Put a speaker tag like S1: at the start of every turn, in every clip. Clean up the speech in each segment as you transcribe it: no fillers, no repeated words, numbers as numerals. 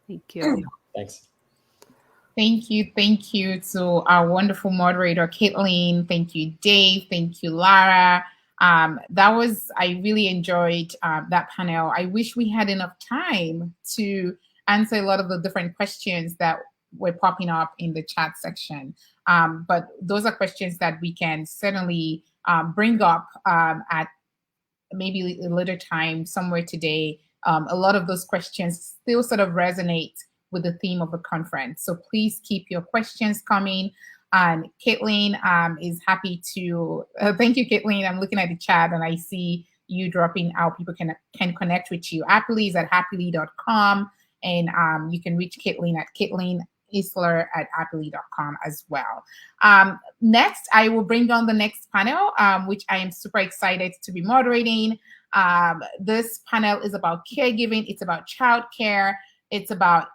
S1: Thank you.
S2: Thanks.
S3: Thank you to our wonderful moderator, Caitlin. Thank you, Dave. Thank you, Lara. I really enjoyed that panel. I wish we had enough time to answer a lot of the different questions that were popping up in the chat section. But those are questions that we can certainly bring up at maybe a later time somewhere today. A lot of those questions still sort of resonate with the theme of the conference. So please keep your questions coming. And Caitlin is happy to, thank you, Caitlin. I'm looking at the chat and I see you dropping out. People can connect with you. Happily is at happily.com. And you can reach Caitlin at caitlinisler@happily.com as well. Next, I will bring on the next panel, which I am super excited to be moderating. This panel is about caregiving. It's about childcare. It's about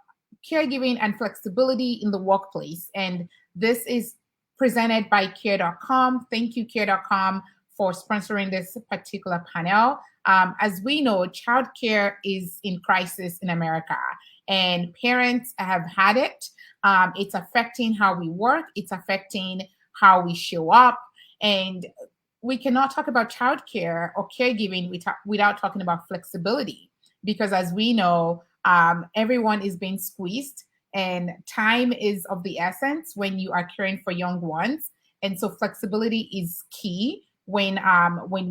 S3: caregiving and flexibility in the workplace. And this is presented by care.com. Thank you, care.com, for sponsoring this particular panel. As we know, childcare is in crisis in America, and parents have had it. It's affecting how we work. It's affecting how we show up. And we cannot talk about childcare or caregiving without talking about flexibility, because as we know, everyone is being squeezed and time is of the essence when you are caring for young ones. And so flexibility is key when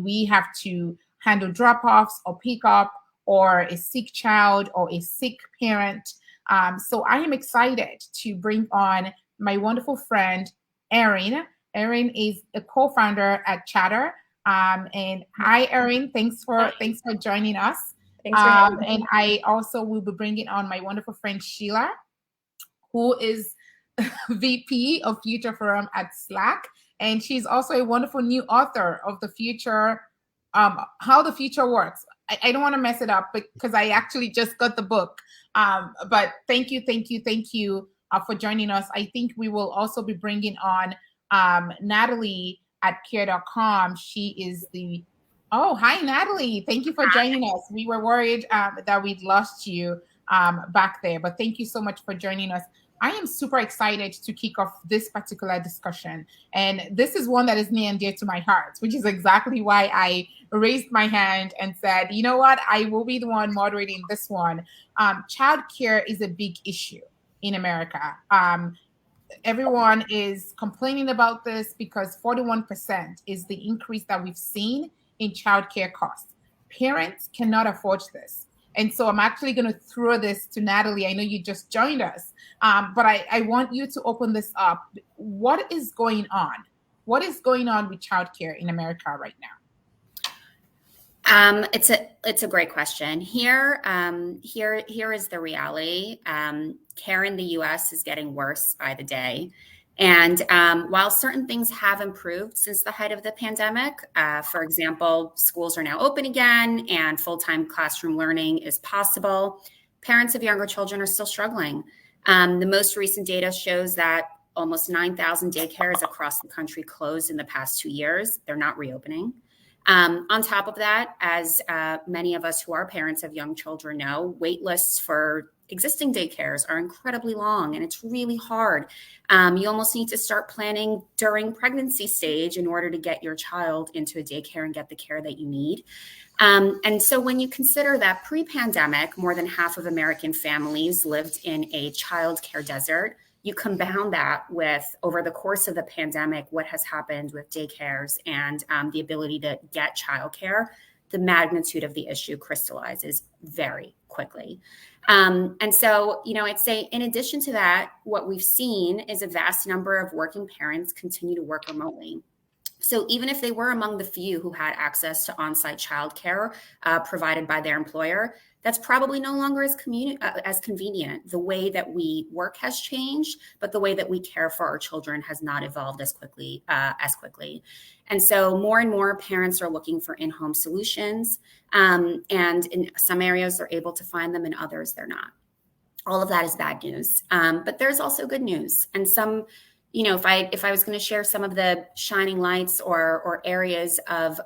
S3: we have to handle drop-offs or pick up or a sick child or a sick parent. So I am excited to bring on my wonderful friend, Erin. Erin is a co-founder at Chatter. And hi, Erin. Thanks for joining us. And I also will be bringing on my wonderful friend, Sheela, who is VP of Future Forum at Slack. And she's also a wonderful new author of The Future, How the Future Works. I don't want to mess it up because I actually just got the book. But thank you for joining us. I think we will also be bringing on Natalie at care.com. She is hi, Natalie. Thank you for joining us. We were worried that we'd lost you back there, but thank you so much for joining us. I am super excited to kick off this particular discussion. And this is one that is near and dear to my heart, which is exactly why I raised my hand and said, you know what, I will be the one moderating this one. Childcare is a big issue in America. Everyone is complaining about this because 41% is the increase that we've seen in childcare costs. Parents cannot afford this. And so I'm actually going to throw this to Natalie. I know you just joined us, but I want you to open this up. What is going on? What is going on with childcare in America right now?
S4: It's a great question. Here is the reality. Care in the U.S. is getting worse by the day. And while certain things have improved since the height of the pandemic, for example, schools are now open again and full-time classroom learning is possible, parents of younger children are still struggling. The most recent data shows that almost 9,000 daycares across the country closed in the past 2 years. They're not reopening. On top of that, as many of us who are parents of young children know, wait lists for existing daycares are incredibly long, and it's really hard. You almost need to start planning during pregnancy stage in order to get your child into a daycare and get the care that you need. And so when you consider that pre-pandemic, more than half of American families lived in a childcare desert, you compound that with, over the course of the pandemic, what has happened with daycares and the ability to get childcare, the magnitude of the issue crystallizes very quickly. And so, I'd say in addition to that, what we've seen is a vast number of working parents continue to work remotely. So even if they were among the few who had access to on-site childcare provided by their employer, that's probably no longer as convenient. The way that we work has changed, but the way that we care for our children has not evolved as quickly. And so more and more parents are looking for in-home solutions. And in some areas, they're able to find them, in others, they're not. All of that is bad news. But there's also good news. And some, if I was going to share some of the shining lights or areas of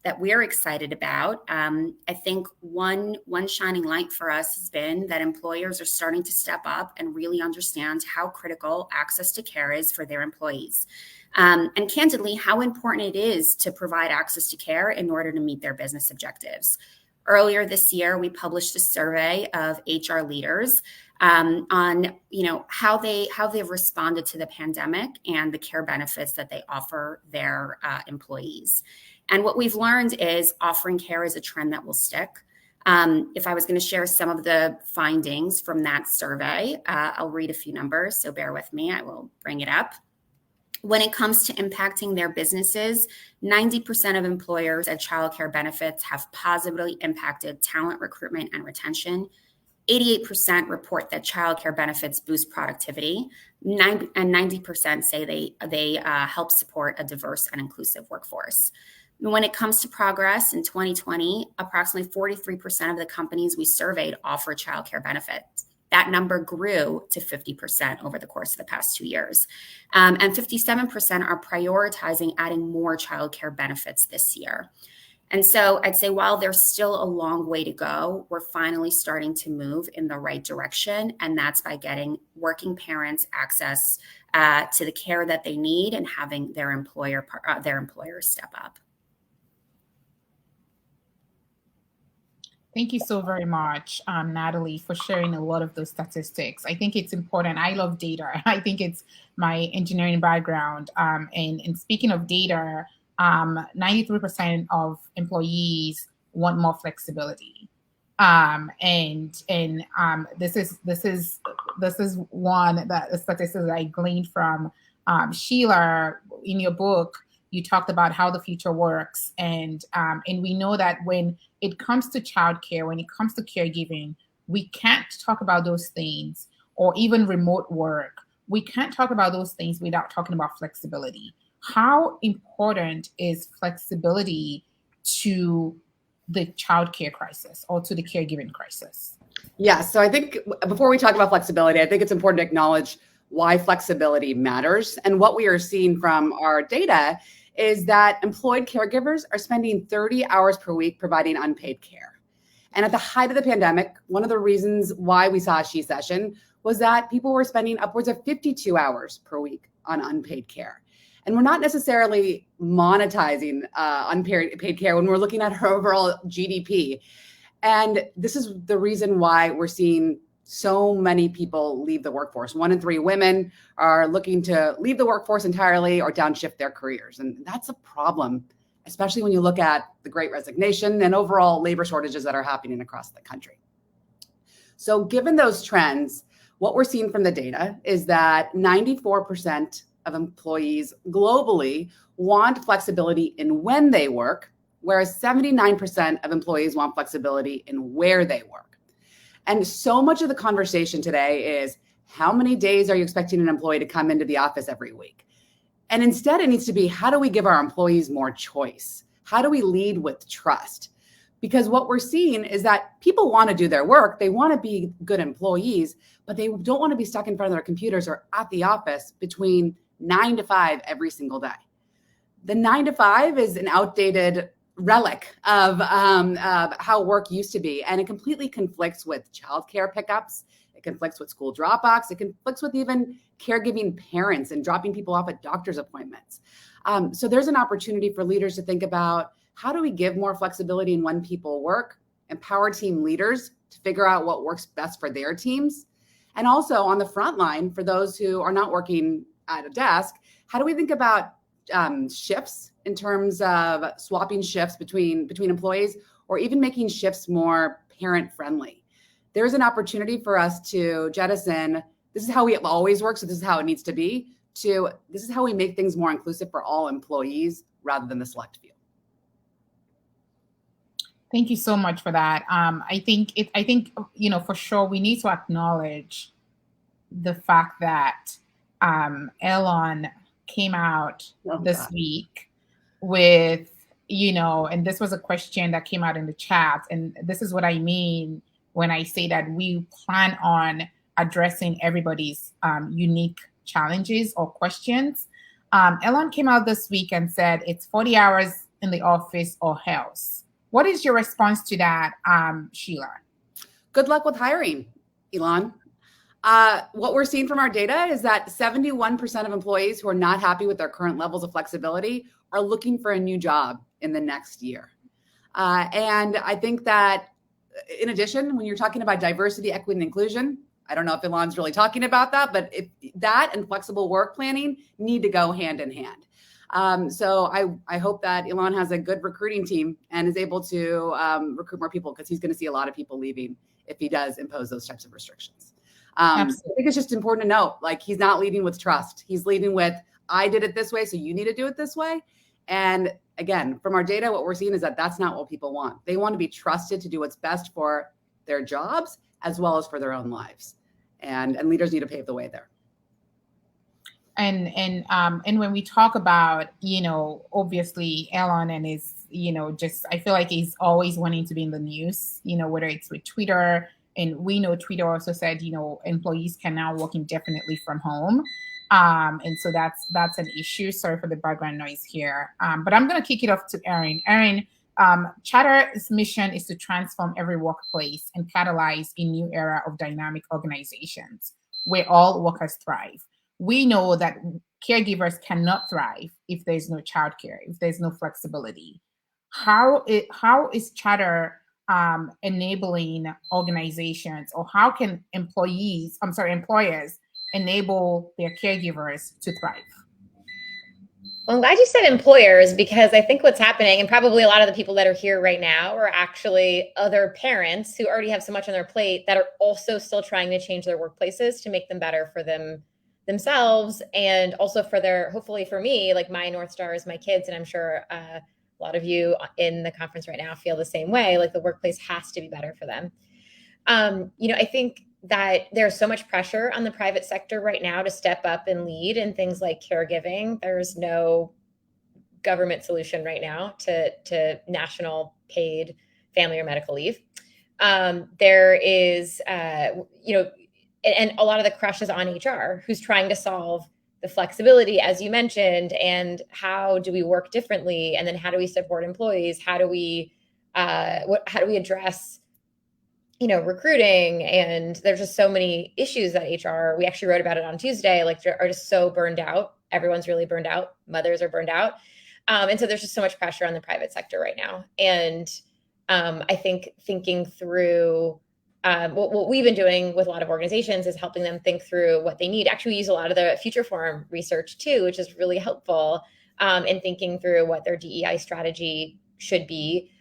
S4: that we're excited about. I think one shining light for us has been that employers are starting to step up and really understand how critical access to care is for their employees. And candidly, how important it is to provide access to care in order to meet their business objectives. Earlier this year, we published a survey of HR leaders on how they've responded to the pandemic and the care benefits that they offer their employees. And what we've learned is offering care is a trend that will stick. If I was going to share some of the findings from that survey, I'll read a few numbers, so bear with me. I will bring it up. When it comes to impacting their businesses, 90% of employers said childcare benefits have positively impacted talent recruitment and retention. 88% report that childcare benefits boost productivity, and 90% say they help support a diverse and inclusive workforce. When it comes to progress in 2020, approximately 43% of the companies we surveyed offer childcare benefits. That number grew to 50% over the course of the past 2 years. And 57% are prioritizing adding more childcare benefits this year. And so I'd say while there's still a long way to go, we're finally starting to move in the right direction. And that's by getting working parents access to the care that they need and having their employers step up.
S3: Thank you so very much, Natalie, for sharing a lot of those statistics. I think it's important. I love data. I think it's my engineering background. And speaking of data, 93% of employees want more flexibility. And this is one that the statistics that I gleaned from Sheela in your book. You talked about how the future works, and we know that when it comes to childcare, when it comes to caregiving, we can't talk about those things, or even remote work. We can't talk about those things without talking about flexibility. How important is flexibility to the childcare crisis or to the caregiving crisis?
S1: Yeah, so I think before we talk about flexibility, I think it's important to acknowledge why flexibility matters. And what we are seeing from our data is that employed caregivers are spending 30 hours per week providing unpaid care. And at the height of the pandemic, one of the reasons why we saw a She Session was that people were spending upwards of 52 hours per week on unpaid care. And we're not necessarily monetizing unpaid care when we're looking at our overall GDP. And this is the reason why we're seeing so many people leave the workforce. 1 in 3 women are looking to leave the workforce entirely or downshift their careers. And that's a problem, especially when you look at the Great Resignation and overall labor shortages that are happening across the country. So given those trends, what we're seeing from the data is that 94% of employees globally want flexibility in when they work, whereas 79% of employees want flexibility in where they work. And so much of the conversation today is, how many days are you expecting an employee to come into the office every week? And instead, it needs to be, how do we give our employees more choice? How do we lead with trust? Because what we're seeing is that people want to do their work. They want to be good employees, but they don't want to be stuck in front of their computers or at the office between 9 to 5 every single day. The 9 to 5 is an outdated relic of how work used to be. And it completely conflicts with childcare pickups. It conflicts with school dropouts. It conflicts with even caregiving parents and dropping people off at doctor's appointments. So there's an opportunity for leaders to think about, how do we give more flexibility in when people work, empower team leaders to figure out what works best for their teams. And also on the front line, for those who are not working at a desk, how do we think about shifts in terms of swapping shifts between employees, or even making shifts more parent friendly? There's an opportunity for us to jettison, this is how we always work, so this is how it needs to be, to this is how we make things more inclusive for all employees rather than the select few.
S3: Thank you so much for that. I think for sure we need to acknowledge the fact that Elon came out this week with, and this was a question that came out in the chat, and this is what I mean when I say that we plan on addressing everybody's unique challenges or questions. Elon came out this week and said it's 40 hours in the office or else. What is your response to that, Sheela?
S1: Good luck with hiring, Elon. What we're seeing from our data is that 71% of employees who are not happy with their current levels of flexibility are looking for a new job in the next year. And I think that in addition, when you're talking about diversity, equity, and inclusion, I don't know if Elon's really talking about that, but that and flexible work planning need to go hand in hand. So I hope that Elon has a good recruiting team and is able to recruit more people, because he's going to see a lot of people leaving if he does impose those types of restrictions. I think it's just important to note, like, he's not leading with trust. He's leading with, I did it this way, so you need to do it this way. And again, from our data, what we're seeing is that that's not what people want. They want to be trusted to do what's best for their jobs as well as for their own lives. And leaders need to pave the way there.
S3: And when we talk about, obviously Elon and his, just, I feel like he's always wanting to be in the news, whether it's with Twitter, and we know Twitter also said, employees can now work indefinitely from home. And so that's an issue. Sorry for the background noise here. But I'm going to kick it off to Erin. Erin, Chatter's mission is to transform every workplace and catalyze a new era of dynamic organizations where all workers thrive. We know that caregivers cannot thrive if there's no childcare, if there's no flexibility. How is Chatter enabling organizations, or how can employers enable their caregivers to thrive?
S2: Well, I'm glad you said employers, because I think what's happening, and probably a lot of the people that are here right now are actually other parents who already have so much on their plate that are also still trying to change their workplaces to make them better for themselves, and also for hopefully for me, like my North Star is my kids. And I'm sure a lot of you in the conference right now feel the same way, like the workplace has to be better for them. I think that there's so much pressure on the private sector right now to step up and lead in things like caregiving. There's no government solution right now to national paid family or medical leave. There is, and a lot of the crush is on HR, who's trying to solve the flexibility, as you mentioned, and how do we work differently, and then how do we support employees? How do we address recruiting? And there's just so many issues that HR, we actually wrote about it on Tuesday, like are just so burned out. Everyone's really burned out. Mothers are burned out. And so there's just so much pressure on the private sector right now. And I think thinking through what we've been doing with a lot of organizations is helping them think through what they need. Actually, we use a lot of the Future Forum research too, which is really helpful in thinking through what their DEI strategy should be.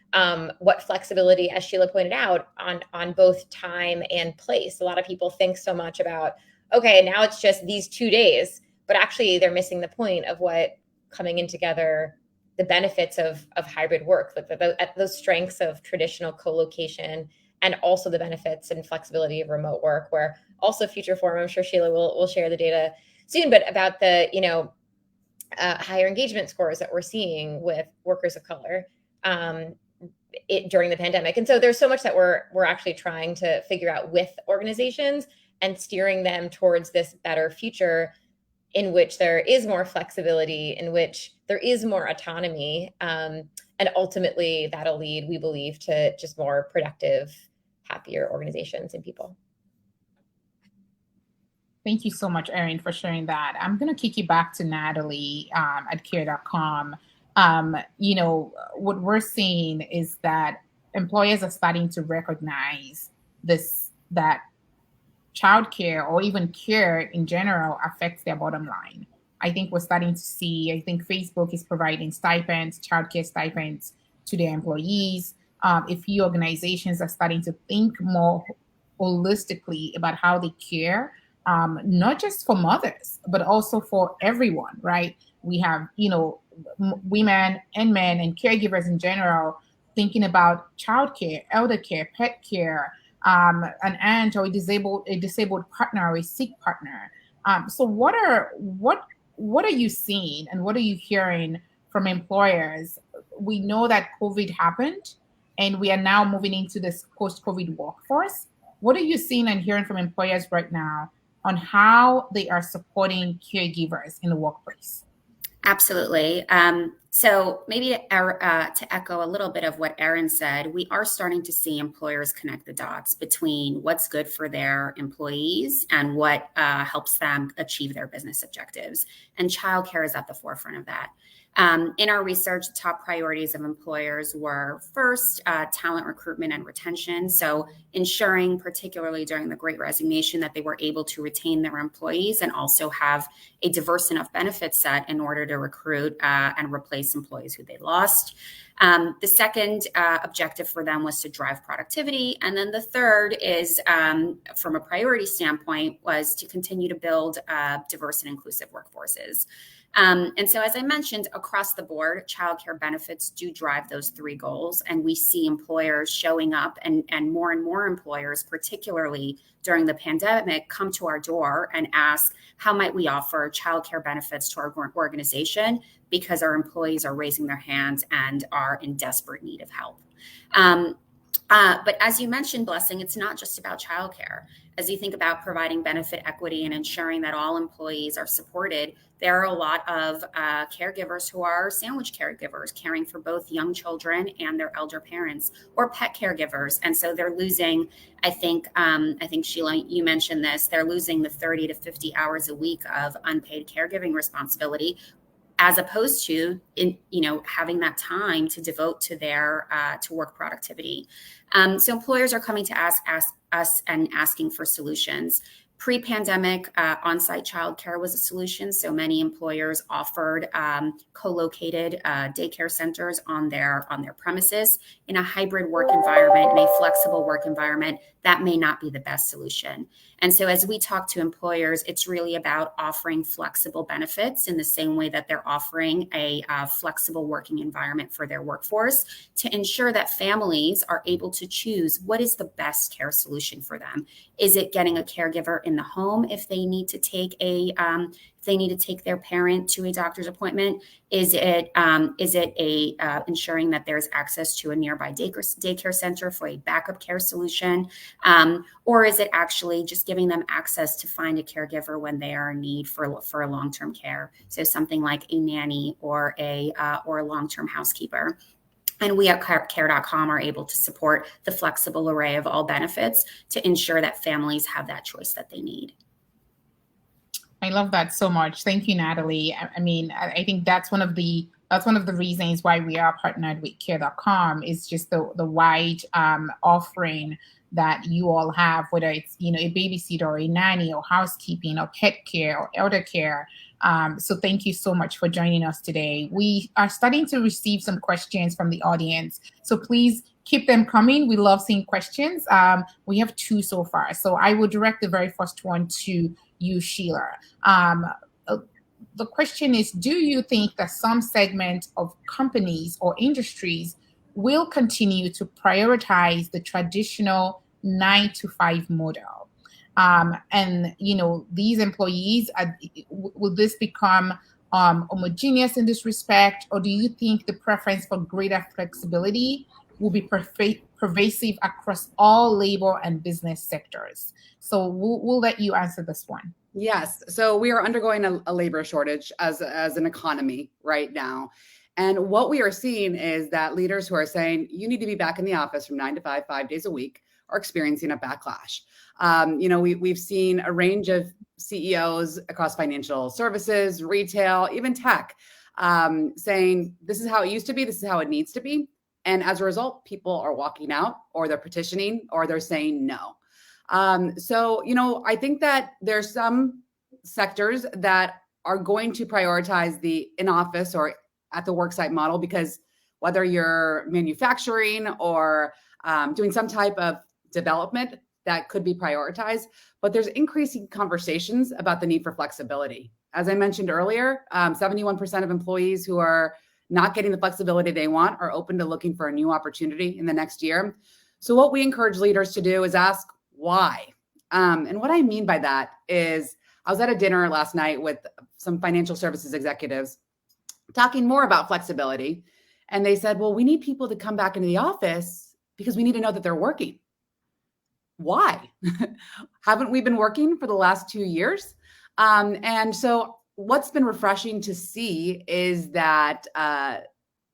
S2: What flexibility, as Sheela pointed out, on both time and place. A lot of people think so much about, okay, now it's just these 2 days, but actually they're missing the point of what coming in together, the benefits of hybrid work, those strengths of traditional co-location, and also the benefits and flexibility of remote work, where also Future Forum, I'm sure Sheela will share the data soon, but about the, higher engagement scores that we're seeing with workers of color during the pandemic. And so there's so much that we're actually trying to figure out with organizations and steering them towards this better future in which there is more flexibility, in which there is more autonomy. And ultimately that'll lead, we believe, to just more productive, happier organizations and people.
S3: Thank you so much, Erin, for sharing that. I'm going to kick you back to Natalie at care.com. What we're seeing is that employers are starting to recognize that childcare, or even care in general, affects their bottom line. I think we're starting to see, I think Facebook is providing stipends, childcare stipends to their employees. A few organizations are starting to think more holistically about how they care, not just for mothers, but also for everyone, right? We have, women and men and caregivers in general thinking about childcare, elder care, pet care, an aunt or a disabled partner or a sick partner. So what are you seeing and what are you hearing from employers? We know that COVID happened and we are now moving into this post-COVID workforce. What are you seeing and hearing from employers right now on how they are supporting caregivers in the workplace?
S4: Absolutely. So maybe to echo a little bit of what Erin said, we are starting to see employers connect the dots between what's good for their employees and what helps them achieve their business objectives. And childcare is at the forefront of that. In our research, the top priorities of employers were first, talent recruitment and retention. So ensuring, particularly during the Great Resignation, that they were able to retain their employees and also have a diverse enough benefit set in order to recruit and replace employees who they lost. The second objective for them was to drive productivity. And then the third is, from a priority standpoint, was to continue to build diverse and inclusive workforces. And so, as I mentioned, across the board, childcare benefits do drive those three goals. And we see employers showing up and more employers, particularly during the pandemic, come to our door and ask, how might we offer childcare benefits to our organization because our employees are raising their hands and are in desperate need of help. But as you mentioned, Blessing, it's not just about childcare. As you think about providing benefit equity and ensuring that all employees are supported, there are a lot of caregivers who are sandwich caregivers, caring for both young children and their elder parents, or pet caregivers. And so they're losing, I think Sheela, you mentioned this, they're losing the 30 to 50 hours a week of unpaid caregiving responsibility, as opposed to having that time to devote to their to work productivity. So employers are coming to ask us and asking for solutions. Pre-pandemic, on-site childcare was a solution. So many employers offered co-located daycare centers on their premises. In a hybrid work environment, in a flexible work environment, that may not be the best solution. And so as we talk to employers, it's really about offering flexible benefits in the same way that they're offering a flexible working environment for their workforce, to ensure that families are able to choose what is the best care solution for them. Is it getting a caregiver in the home if they need to take their parent to a doctor's appointment? Is it ensuring that there's access to a nearby daycare center for a backup care solution? Or is it actually just giving them access to find a caregiver when they are in need for a long-term care? So something like a nanny or a long-term housekeeper. And we at care.com are able to support the flexible array of all benefits to ensure that families have that choice that they need.
S3: I love that so much. Thank you, Natalie. I mean, I think that's one of the reasons why we are partnered with care.com, is just the wide offering that you all have, whether it's a babysitter or a nanny or housekeeping or pet care or elder care. So thank you so much for joining us today. We are starting to receive some questions from the audience, so please keep them coming. We love seeing questions. We have 2 so far, so I will direct the very first one to you, Sheela. The question is, do you think that some segment of companies or industries will continue to prioritize the traditional 9-to-5 model? And these employees, will this become homogeneous in this respect, or do you think the preference for greater flexibility will be pervasive across all labor and business sectors? So we'll let you answer this one.
S1: Yes. So we are undergoing a labor shortage as an economy right now. And what we are seeing is that leaders who are saying you need to be back in the office from 9 to 5, 5 days a week, are experiencing a backlash. We've seen a range of CEOs across financial services, retail, even tech, saying this is how it used to be, this is how it needs to be. And as a result, people are walking out, or they're petitioning, or they're saying no. I think that there's some sectors that are going to prioritize the in-office or at the worksite model, because whether you're manufacturing or doing some type of development, that could be prioritized. But there's increasing conversations about the need for flexibility. As I mentioned earlier, 71% of employees who are not getting the flexibility they want are open to looking for a new opportunity in the next year. So what we encourage leaders to do is ask why. And what I mean by that is, I was at a dinner last night with some financial services executives talking more about flexibility. And they said, well, we need people to come back into the office because we need to know that they're working. Why? Haven't we been working for the last 2 years? And so what's been refreshing to see is that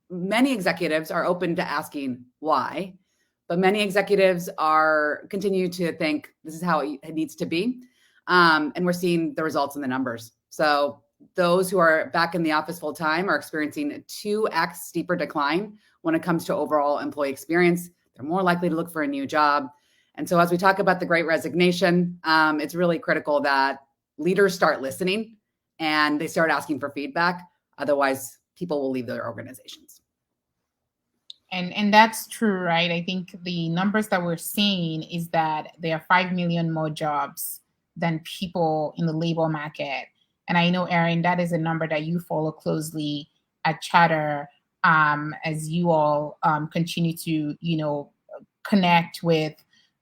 S1: many executives are open to asking why, but many executives continue to think this is how it needs to be. And we're seeing the results in the numbers. So those who are back in the office full time are experiencing a 2x steeper decline when it comes to overall employee experience. They're more likely to look for a new job. And so as we talk about the Great Resignation, it's really critical that leaders start listening and they start asking for feedback. Otherwise, people will leave their organizations.
S3: And that's true, right? I think the numbers that we're seeing is that there are 5 million more jobs than people in the labor market. And I know, Erin, that is a number that you follow closely at Chatter, as you all continue to, connect with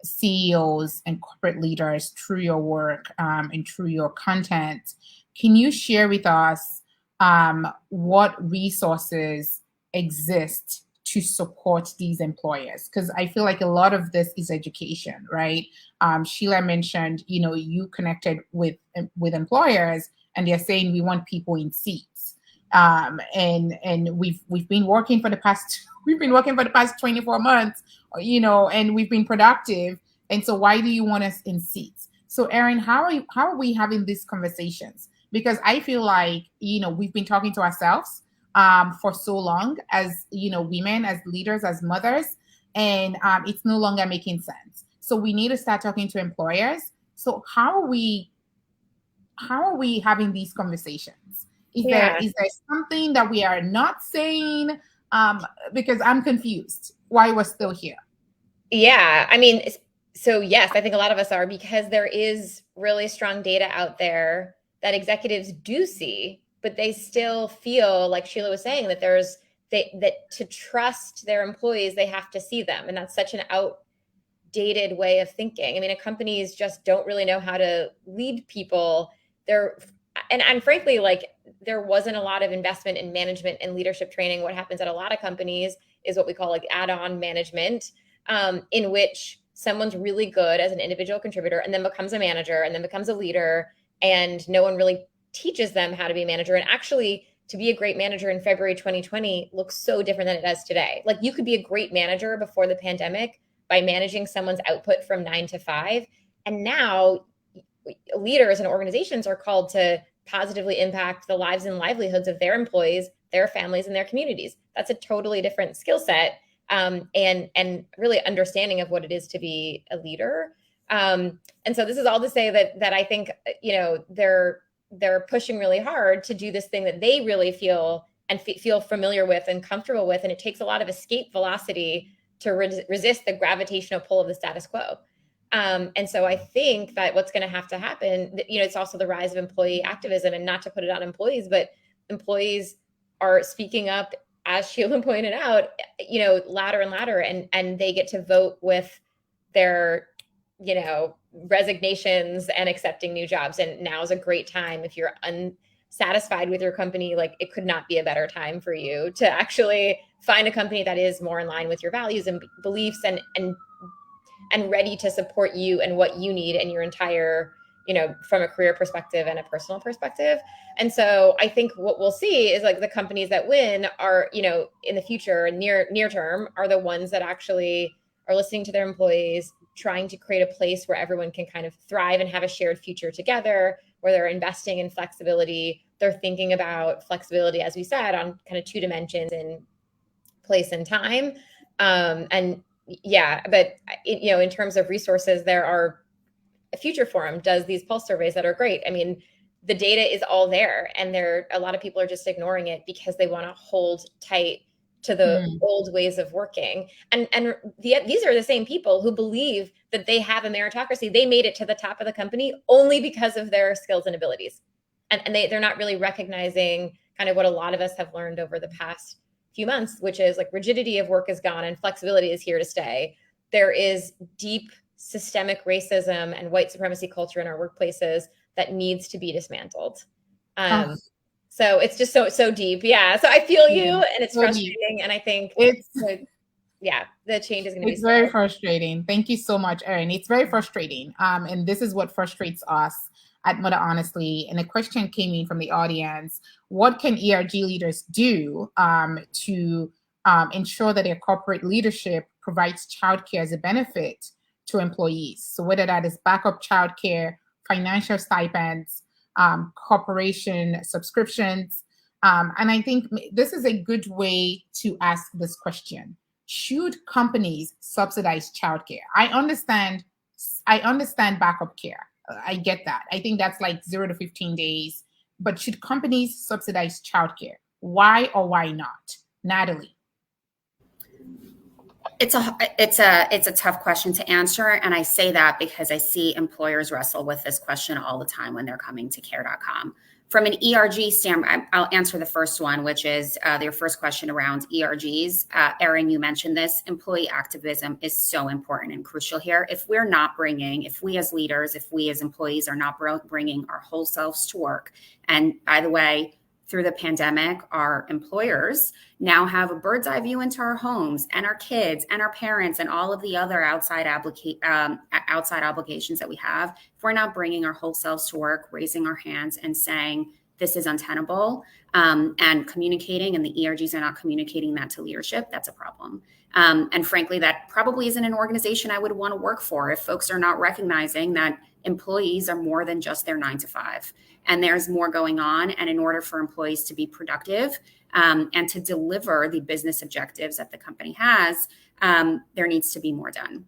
S3: CEOs and corporate leaders through your work and through your content. Can you share with us what resources exist to support these employers? Because I feel like a lot of this is education, right? Sheela mentioned, you connected with employers, and they're saying we want people in seats. And we've been working for the past 24 months, and we've been productive. And so why do you want us in seats? So Erin, how are we having these conversations? Because I feel like, we've been talking to ourselves for so long as, women, as leaders, as mothers, and it's no longer making sense. So we need to start talking to employers. So how are we having these conversations? Is there something that we are not saying? Because I'm confused why we're still here.
S2: Yeah, I mean, so yes, I think a lot of us are, because there is really strong data out there that executives do see, but they still feel, like Sheela was saying, that that to trust their employees, they have to see them. And that's such an outdated way of thinking. I mean, companies just don't really know how to lead people. And frankly, like, there wasn't a lot of investment in management and leadership training. What happens at a lot of companies is what we call like add-on management, in which someone's really good as an individual contributor and then becomes a manager and then becomes a leader, and no one really teaches them how to be a manager. And actually, to be a great manager in February 2020 looks so different than it does today. Like, you could be a great manager before the pandemic by managing someone's output from 9 to 5. And now leaders and organizations are called to positively impact the lives and livelihoods of their employees, their families, and their communities. That's a totally different skill set, and really understanding of what it is to be a leader. And so this is all to say that I think, they're pushing really hard to do this thing that they really feel familiar with and comfortable with. And it takes a lot of escape velocity to resist the gravitational pull of the status quo. And so I think that what's going to have to happen, it's also the rise of employee activism, and not to put it on employees, but employees are speaking up, as Sheela pointed out, louder and louder, and they get to vote with their, resignations and accepting new jobs. And now is a great time. If you're unsatisfied with your company, like, it could not be a better time for you to actually find a company that is more in line with your values and beliefs, and ready to support you and what you need and your entire, from a career perspective and a personal perspective. And so I think what we'll see is, like, the companies that win are, in the future, near term, are the ones that actually are listening to their employees, trying to create a place where everyone can kind of thrive and have a shared future together, where they're investing in flexibility. They're thinking about flexibility, as we said, on kind of 2 dimensions, in place and time. And yeah, but in terms of resources, there are, Future Forum does these pulse surveys that are great. I mean, the data is all there, and a lot of people are just ignoring it because they want to hold tight to the old ways of working. And these are the same people who believe that they have a meritocracy. They made it to the top of the company only because of their skills and abilities. And they're not really recognizing kind of what a lot of us have learned over the past few months, which is, like, rigidity of work is gone and flexibility is here to stay. There is deep systemic racism and white supremacy culture in our workplaces that needs to be dismantled. So it's just so deep. Yeah. So I feel you, and it's frustrating. Deep. And I think
S3: it's
S2: yeah, the change is going to be
S3: It's very frustrating. Thank you so much, Erin. It's very frustrating. And this is what frustrates us at Mother Honestly. And a question came in from the audience. What can ERG leaders do to ensure that their corporate leadership provides childcare as a benefit to employees? So whether that is backup childcare, financial stipends, corporation subscriptions. And I think this is a good way to ask this question. Should companies subsidize childcare? I understand backup care. I get that. I think that's like 0 to 15 days. But should companies subsidize childcare? Why or why not? Natalie.
S4: It's a tough question to answer. And I say that because I see employers wrestle with this question all the time when they're coming to care.com. From an ERG standpoint, I'll answer the first one, which is your first question around ERGs. Erin, you mentioned this. Employee activism is so important and crucial here. If we as leaders, if we as employees are not bringing our whole selves to work, and by the way, through the pandemic, our employers now have a bird's eye view into our homes and our kids and our parents and all of the other outside obligations that we have. If we're not bringing our whole selves to work, raising our hands and saying this is untenable, and communicating, and the ERGs are not communicating that to leadership, that's a problem. And frankly, that probably isn't an organization I would want to work for if folks are not recognizing that employees are more than just their 9 to 5. And there's more going on. And in order for employees to be productive and to deliver the business objectives that the company has, there needs to be more done.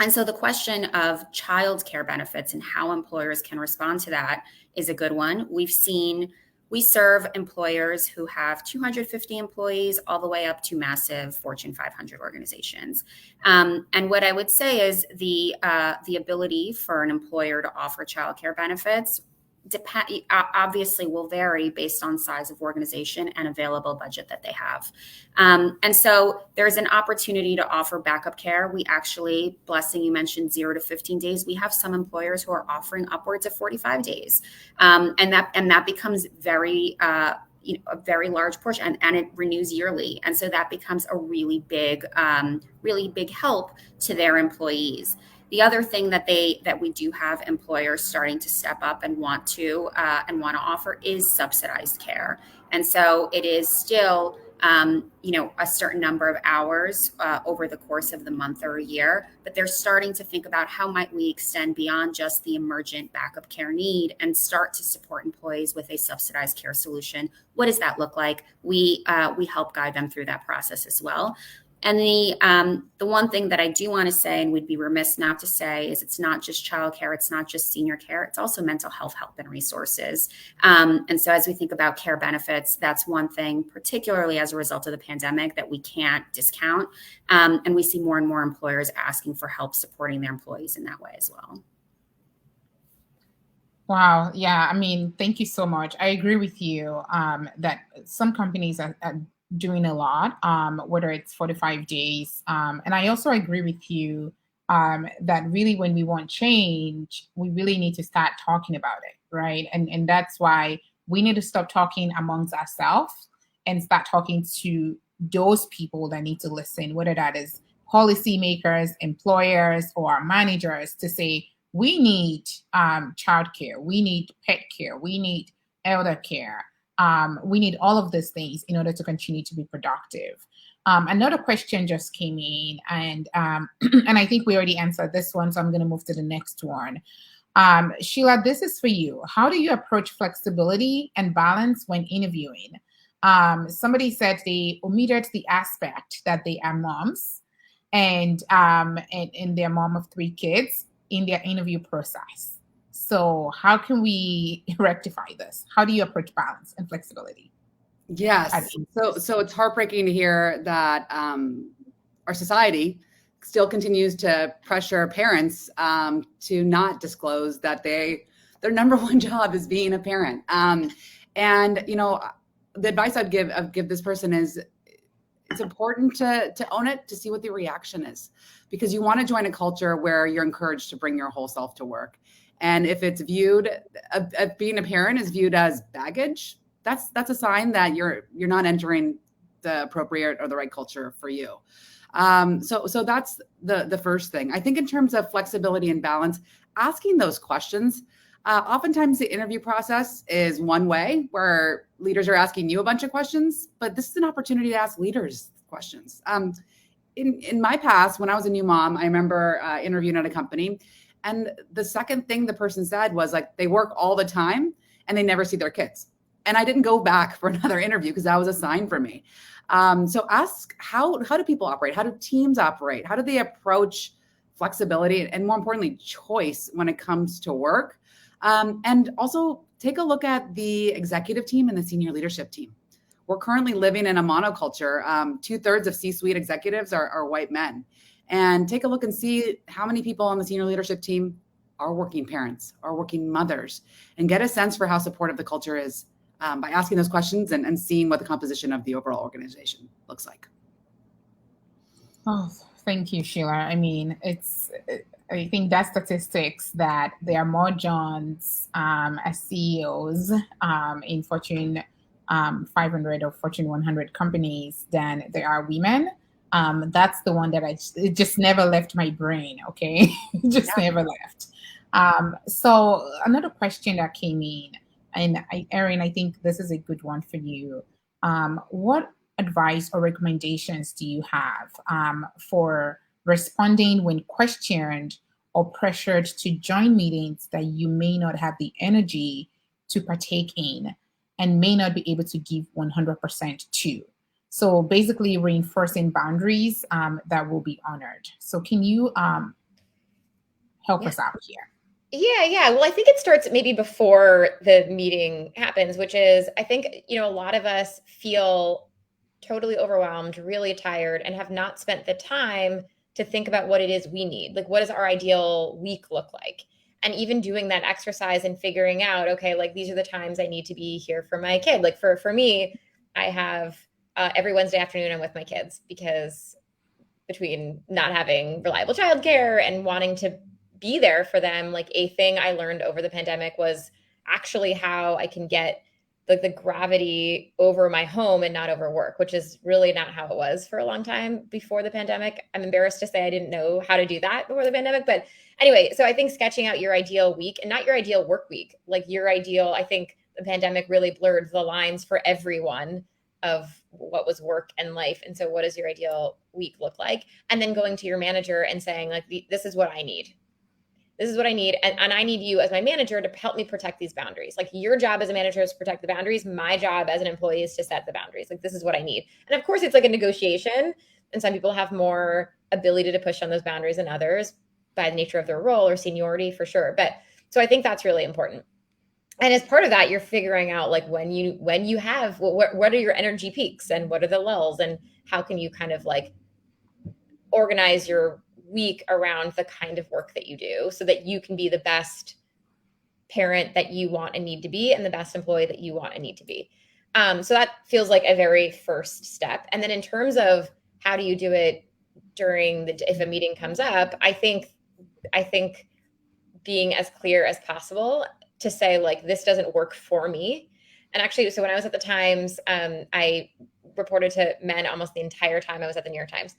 S4: And so the question of childcare benefits and how employers can respond to that is a good one. We serve employers who have 250 employees all the way up to massive Fortune 500 organizations. And what I would say is the ability for an employer to offer childcare benefits obviously will vary based on size of organization and available budget that they have. And so there's an opportunity to offer backup care. We actually, Blessing, you mentioned 0 to 15 days. We have some employers who are offering upwards of 45 days. And that becomes a very large portion, and it renews yearly. And so that becomes a really big help to their employees. The other thing that we do have employers starting to step up and want to offer is subsidized care. And so it is still a certain number of hours over the course of the month or a year, but they're starting to think about how might we extend beyond just the emergent backup care need and start to support employees with a subsidized care solution. What does that look like? We help guide them through that process as well. And the one thing that I do want to say, and we'd be remiss not to say, is it's not just childcare, it's not just senior care, it's also mental health help and resources. And so as we think about care benefits, that's one thing, particularly as a result of the pandemic, that we can't discount. And we see more and more employers asking for help supporting their employees in that way as well.
S3: Wow. Yeah. I mean, thank you so much. I agree with you that some companies are doing a lot, whether it's 45 days. And I also agree with you that really when we want change, we really need to start talking about it, right? And that's why we need to stop talking amongst ourselves and start talking to those people that need to listen, whether that is policymakers, employers, or managers, to say, we need childcare, we need pet care, we need elder care. We need all of these things in order to continue to be productive. Another question just came in, and I think we already answered this one, so I'm going to move to the next one. Sheela, this is for you. How do you approach flexibility and balance when interviewing? Somebody said they omitted the aspect that they are moms and they're mom of 3 kids in their interview process. So how can we rectify this? How do you approach balance and flexibility?
S1: Yes. So it's heartbreaking to hear that our society still continues to pressure parents to not disclose that their number one job is being a parent. And the advice I'd give this person is it's important to own it, to see what the reaction is, because you want to join a culture where you're encouraged to bring your whole self to work. And if it's viewed, being a parent is viewed as baggage, that's a sign that you're not entering the appropriate or the right culture for you. So that's the first thing. I think in terms of flexibility and balance, asking those questions. Oftentimes the interview process is one way where leaders are asking you a bunch of questions, but this is an opportunity to ask leaders questions. In my past, when I was a new mom, I remember interviewing at a company, and the second thing the person said was like, they work all the time and they never see their kids. And I didn't go back for another interview because that was a sign for me. So ask, how do people operate? How do teams operate? How do they approach flexibility and, more importantly, choice when it comes to work? And also take a look at the executive team and the senior leadership team. We're currently living in a monoculture. 2/3 of C-suite executives are white men. And take a look and see how many people on the senior leadership team are working parents, are working mothers, and get a sense for how supportive the culture is by asking those questions and seeing what the composition of the overall organization looks like.
S3: Oh, thank you, Sheela. I mean, I think that statistics that there are more Johns as CEOs in Fortune 500 or Fortune 100 companies than there are women. That's the one that it just never left my brain. Okay, it just never left. So another question that came in, and Erin, I think this is a good one for you. What advice or recommendations do you have for responding when questioned or pressured to join meetings that you may not have the energy to partake in and may not be able to give 100% to? So basically reinforcing boundaries that will be honored. So can you help us out here?
S2: Yeah. Well, I think it starts maybe before the meeting happens, which is, I think, a lot of us feel totally overwhelmed, really tired, and have not spent the time to think about what it is we need. Like, what does our ideal week look like? And even doing that exercise and figuring out, okay, like these are the times I need to be here for my kid. Like for me, I have every Wednesday afternoon I'm with my kids, because between not having reliable childcare and wanting to be there for them, like a thing I learned over the pandemic was actually how I can get the gravity over my home and not over work, which is really not how it was for a long time before the pandemic. I'm embarrassed to say I didn't know how to do that before the pandemic. But anyway, so I think sketching out your ideal week, and not your ideal work week, like your ideal, I think the pandemic really blurred the lines for everyone of what was work and life. And so what does your ideal week look like? And then going to your manager and saying, like, this is what I need. This is what I need. And I need you as my manager to help me protect these boundaries. Like, your job as a manager is to protect the boundaries. My job as an employee is to set the boundaries. Like, this is what I need. And of course it's like a negotiation. And some people have more ability to push on those boundaries than others by the nature of their role or seniority, for sure. But so I think that's really important. And as part of that, you're figuring out like when you have, what are your energy peaks and what are the lulls, and how can you kind of like organize your week around the kind of work that you do so that you can be the best parent that you want and need to be and the best employee that you want and need to be. So that feels like a very first step. And then in terms of how do you do it during if a meeting comes up, I think being as clear as possible to say, like, this doesn't work for me. And actually, so when I was at the Times, I reported to men almost the entire time I was at the New York Times.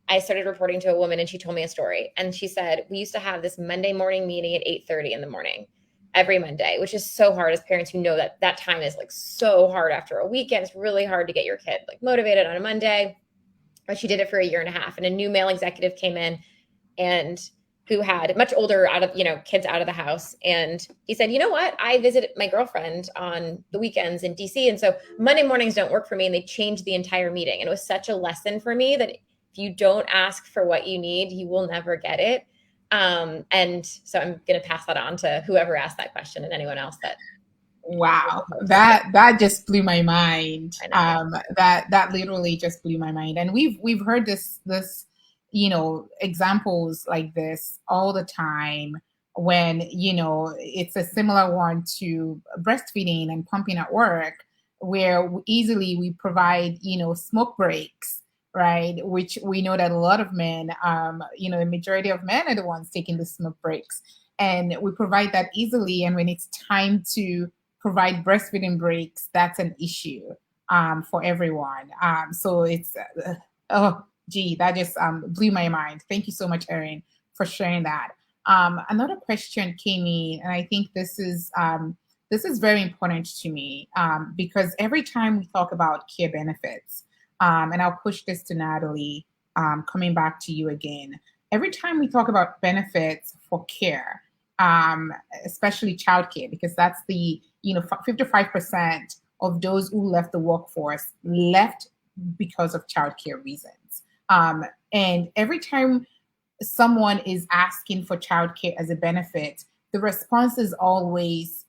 S2: I started reporting to a woman, and she told me a story. And she said, we used to have this Monday morning meeting at 8:30 in the morning every Monday, which is so hard as parents who know that that time is like so hard after a weekend. It's really hard to get your kid like motivated on a Monday. But she did it for 1.5 years. And a new male executive came in and who had much older kids out of the house. And he said, you know what? I visit my girlfriend on the weekends in DC. And so Monday mornings don't work for me. And they changed the entire meeting. And it was such a lesson for me that if you don't ask for what you need, you will never get it. And so I'm going to pass that on to whoever asked that question and anyone else that.
S3: Wow. That just blew my mind. That literally just blew my mind. And we've heard this examples like this all the time when, it's a similar one to breastfeeding and pumping at work, where easily we provide, smoke breaks, right? Which we know that a lot of men, the majority of men are the ones taking the smoke breaks, and we provide that easily. And when it's time to provide breastfeeding breaks, that's an issue for everyone. So it's, Gee, that just blew my mind. Thank you so much, Erin, for sharing that. Another question came in, and I think this is very important to me because every time we talk about care benefits, and I'll push this to Natalie, coming back to you again. Every time we talk about benefits for care, especially childcare, because that's the 55% of those who left the workforce left because of childcare reasons. And every time someone is asking for childcare as a benefit, the response is always,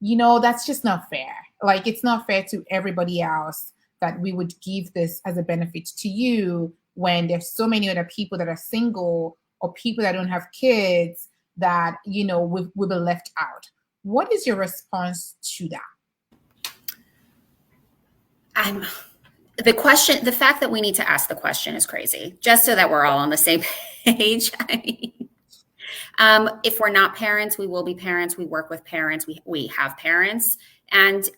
S3: that's just not fair. Like, it's not fair to everybody else that we would give this as a benefit to you when there's so many other people that are single or people that don't have kids that, will be left out. What is your response to that?
S4: The fact that we need to ask the question is crazy, just so that we're all on the same page. If we're not parents, we will be parents. We work with parents. We have parents. And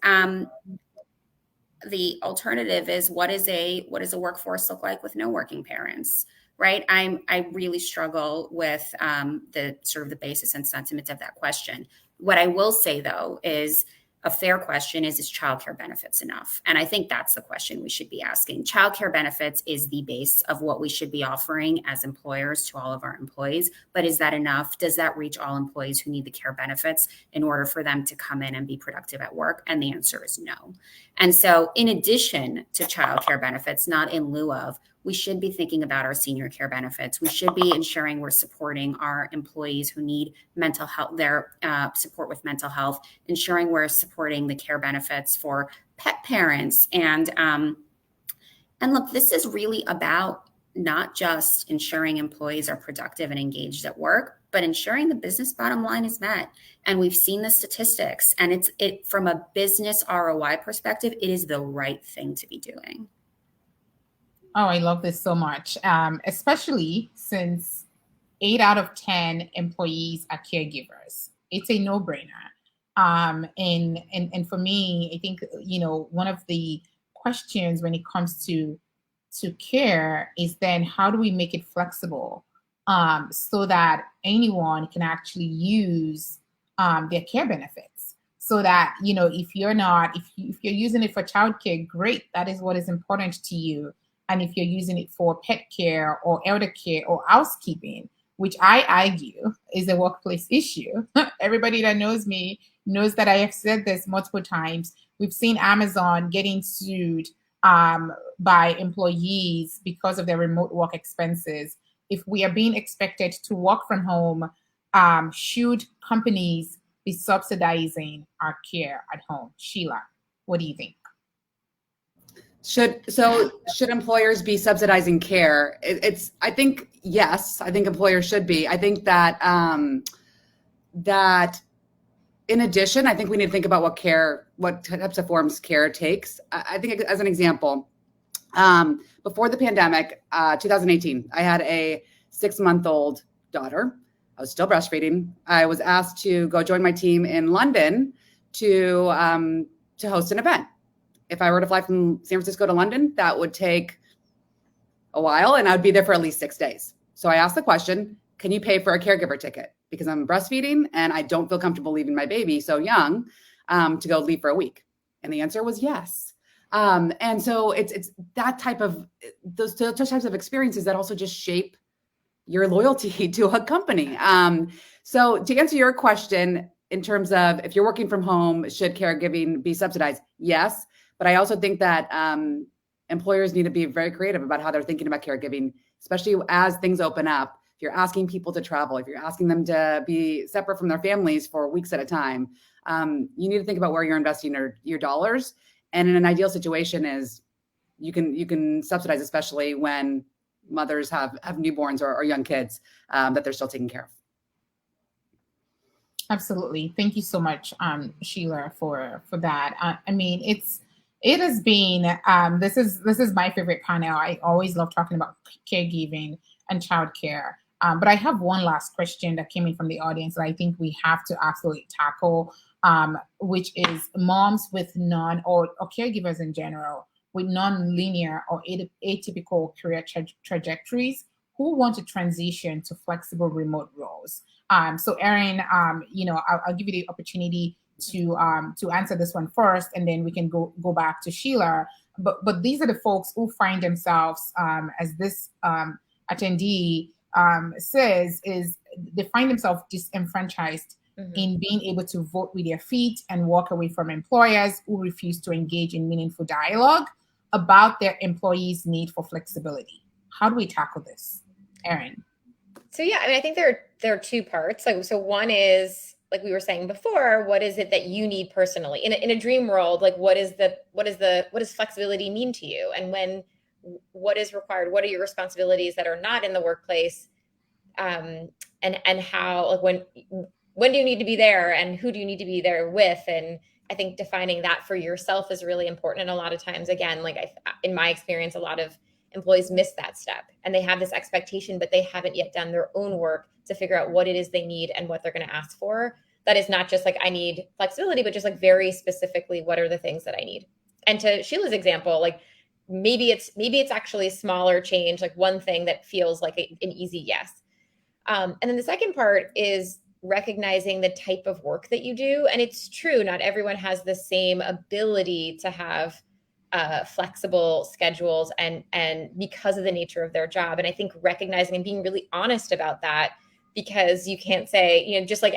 S4: the alternative is, what does a workforce look like with no working parents? Right. I really struggle with the sort of the basis and sentiment of that question. What I will say, though, is a fair question is childcare benefits enough? And I think that's the question we should be asking. Childcare benefits is the base of what we should be offering as employers to all of our employees. But is that enough? Does that reach all employees who need the care benefits in order for them to come in and be productive at work? And the answer is no. And so in addition to childcare benefits, not in lieu of, we should be thinking about our senior care benefits. We should be ensuring we're supporting our employees who need mental health, their support with mental health, ensuring we're supporting the care benefits for pet parents. And look, this is really about not just ensuring employees are productive and engaged at work, but ensuring the business bottom line is met. And we've seen the statistics, and it from a business ROI perspective, it is the right thing to be doing.
S3: Oh, I love this so much, especially since 8 out of 10 employees are caregivers. It's a no-brainer. And for me, I think, one of the questions when it comes to care is then how do we make it flexible so that anyone can actually use their care benefits? So that, if you're using it for childcare, great, that is what is important to you. And if you're using it for pet care or elder care or housekeeping, which I argue is a workplace issue. Everybody that knows me knows that I have said this multiple times. We've seen Amazon getting sued by employees because of their remote work expenses. If we are being expected to work from home, should companies be subsidizing our care at home? Sheela, what do you think?
S1: Should employers be subsidizing care? I think yes. I think employers should be. I think that that in addition, I think we need to think about what types of forms care takes. I think as an example, before the pandemic, 2018, I had a 6-month-old daughter. I was still breastfeeding. I was asked to go join my team in London to host an event. If I were to fly from San Francisco to London, that would take a while, and I would be there for at least 6 days. So I asked the question, can you pay for a caregiver ticket? Because I'm breastfeeding and I don't feel comfortable leaving my baby so young to go leave for a week. And the answer was yes. And so it's that type of, those types of experiences that also just shape your loyalty to a company. So to answer your question, in terms of if you're working from home, should caregiving be subsidized? Yes. But I also think that employers need to be very creative about how they're thinking about caregiving, especially as things open up. If you're asking people to travel, if you're asking them to be separate from their families for weeks at a time, you need to think about where you're investing your dollars. And in an ideal situation is you can subsidize, especially when mothers have newborns or young kids that they're still taking care of.
S3: Absolutely. Thank you so much, Sheela, for that. It has been, this is my favorite panel. I always love talking about caregiving and childcare. But I have one last question that came in from the audience that I think we have to absolutely tackle, which is moms with or caregivers in general with non-linear or atypical career trajectories who want to transition to flexible remote roles. So Erin, I'll give you the opportunity to answer this one first, and then we can go back to Sheela. But these are the folks who find themselves, as this attendee says, is they find themselves disenfranchised in being able to vote with their feet and walk away from employers who refuse to engage in meaningful dialogue about their employees' need for flexibility. How do we tackle this, Erin?
S2: So yeah, I mean, I think there are two parts. So one is, like we were saying before, what is it that you need personally in a dream world? Like, what does flexibility mean to you? And what is required? What are your responsibilities that are not in the workplace? And how, like, when do you need to be there, and who do you need to be there with? And I think defining that for yourself is really important. And a lot of times, again, like in my experience, a lot of employees miss that step, and they have this expectation, but they haven't yet done their own work to figure out what it is they need and what they're going to ask for. That is not just like, I need flexibility, but just like very specifically, what are the things that I need? And to Sheela's example, like maybe it's actually a smaller change, like one thing that feels like an easy yes. And then the second part is recognizing the type of work that you do. And it's true, not everyone has the same ability to have flexible schedules and because of the nature of their job. And I think recognizing and being really honest about that, because you can't say, just like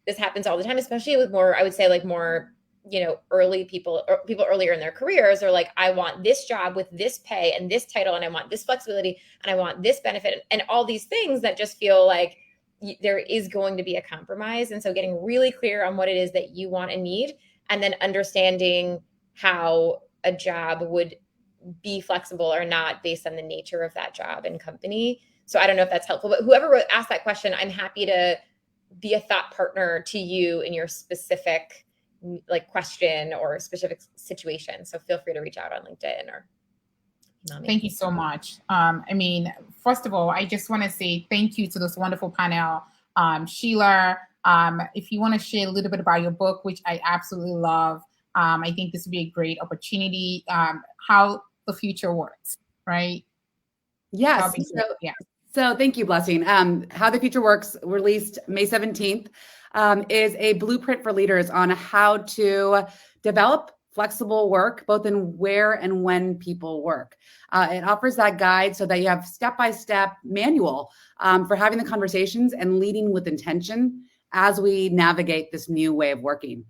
S2: this happens all the time, especially with more, I would say like more, early people or people earlier in their careers are like, I want this job with this pay and this title, and I want this flexibility, and I want this benefit, and all these things that just feel like there is going to be a compromise. And so getting really clear on what it is that you want and need, and then understanding how a job would be flexible or not based on the nature of that job and company. So I don't know if that's helpful, but whoever asked that question, I'm happy to be a thought partner to you in your specific like question or specific situation. So feel free to reach out on LinkedIn or email me.
S3: Thank you so much. First of all, I just want to say thank you to this wonderful panel. Sheela, if you want to share a little bit about your book, which I absolutely love, I think this would be a great opportunity, how the future works, right?
S1: Yes. So thank you, Blessing. How the Future Works, released May 17th, is a blueprint for leaders on how to develop flexible work, both in where and when people work. It offers that guide so that you have step-by-step manual for having the conversations and leading with intention as we navigate this new way of working.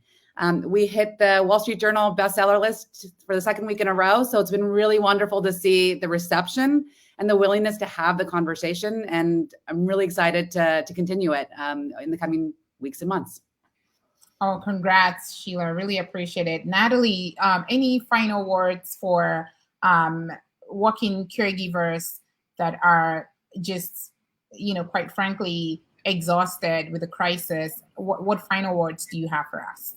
S1: We hit the Wall Street Journal bestseller list for the second week in a row. So it's been really wonderful to see the reception and the willingness to have the conversation. And I'm really excited to continue it in the coming weeks and months.
S3: Oh, congrats, Sheela. Really appreciate it. Natalie, any final words for working caregivers that are just, quite frankly, exhausted with the crisis? What final words do you have for us?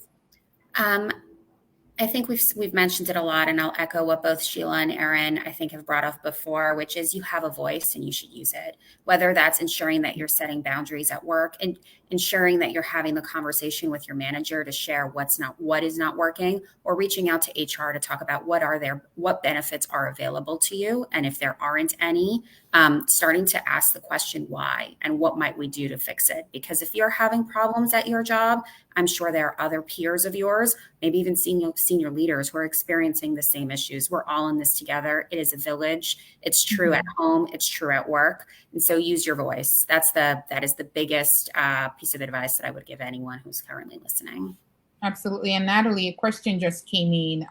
S4: I think we've mentioned it a lot, and I'll echo what both Sheela and Erin, I think, have brought up before, which is you have a voice and you should use it, whether that's ensuring that you're setting boundaries at work and ensuring that you're having the conversation with your manager to share what is not working, or reaching out to HR to talk about what benefits are available to you. And if there aren't any, starting to ask the question why and what might we do to fix it? Because if you're having problems at your job, I'm sure there are other peers of yours, maybe even senior leaders who are experiencing the same issues. We're all in this together. It is a village. It's true at home. It's true at work. And so use your voice. That is the biggest piece of advice that I would give anyone who's currently listening.
S3: Absolutely. And Natalie, a question just came in,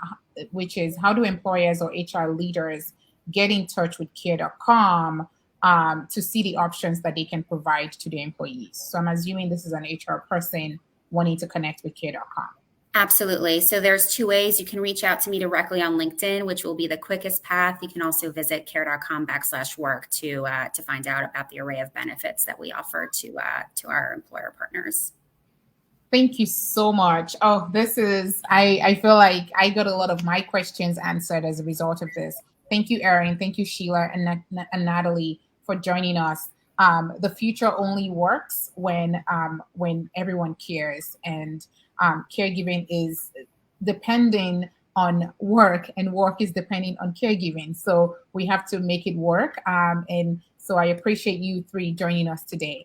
S3: which is, how do employers or HR leaders get in touch with care.com to see the options that they can provide to their employees? So I'm assuming this is an HR person wanting to connect with care.com.
S4: Absolutely. So there's two ways. You can reach out to me directly on LinkedIn, which will be the quickest path. You can also visit care.com/work to find out about the array of benefits that we offer to our employer partners.
S3: Thank you so much. Oh, I feel like I got a lot of my questions answered as a result of this. Thank you, Erin. Thank you, Sheela and Natalie, for joining us. The future only works when everyone cares, and caregiving is depending on work, and work is depending on caregiving. So we have to make it work. And so I appreciate you three joining us today.